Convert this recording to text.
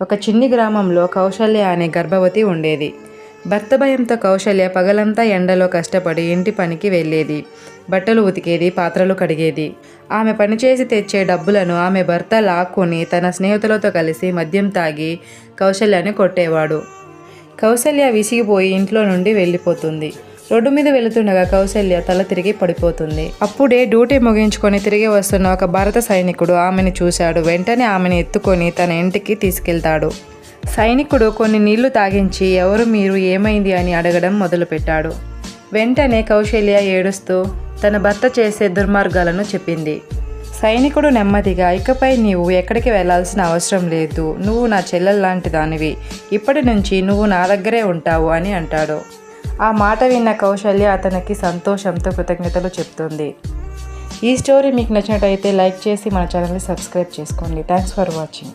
ఒక చిన్ని గ్రామంలో కౌశల్య అనే గర్భవతి ఉండేది. భర్త భయంతో కౌశల్య పగలంతా ఎండలో కష్టపడి ఇంటి పనికి వెళ్ళేది. బట్టలు ఉతికేది, పాత్రలు కడిగేది. ఆమె పనిచేసి తెచ్చే డబ్బులను ఆమె భర్త లాక్కొని తన స్నేహితులతో కలిసి మద్యం తాగి కౌశల్యని కొట్టేవాడు. కౌశల్య విసిగిపోయి ఇంట్లో నుండి వెళ్ళిపోతుంది. రోడ్డు మీద వెళుతుండగా కౌశల్య తల తిరిగి పడిపోతుంది. అప్పుడే డ్యూటీ ముగించుకొని తిరిగి వస్తున్న ఒక భారత సైనికుడు ఆమెను చూశాడు. వెంటనే ఆమెను ఎత్తుకొని తన ఇంటికి తీసుకెళ్తాడు. సైనికుడు కొన్ని నీళ్లు తాగించి ఎవరు మీరు, ఏమైంది అని అడగడం మొదలుపెట్టాడు. వెంటనే కౌశల్య ఏడుస్తూ తన భర్త చేసే దుర్మార్గాలను చెప్పింది. సైనికుడు నెమ్మదిగా, ఇకపై నీవు ఎక్కడికి వెళ్లాల్సిన అవసరం లేదు, నువ్వు నా చెల్లెల్లాంటి దానివి, ఇప్పటి నుంచి నువ్వు నా దగ్గరే ఉంటావు అని అంటాడు. ఆ మాట విన్న కౌశల్య అతనికి సంతోషంతో కృతజ్ఞతలు చెప్తుంది. ఈ స్టోరీ మీకు నచ్చినట్టయితే లైక్ చేసి మన ఛానల్ని సబ్స్క్రైబ్ చేసుకోండి. Thanks for watching.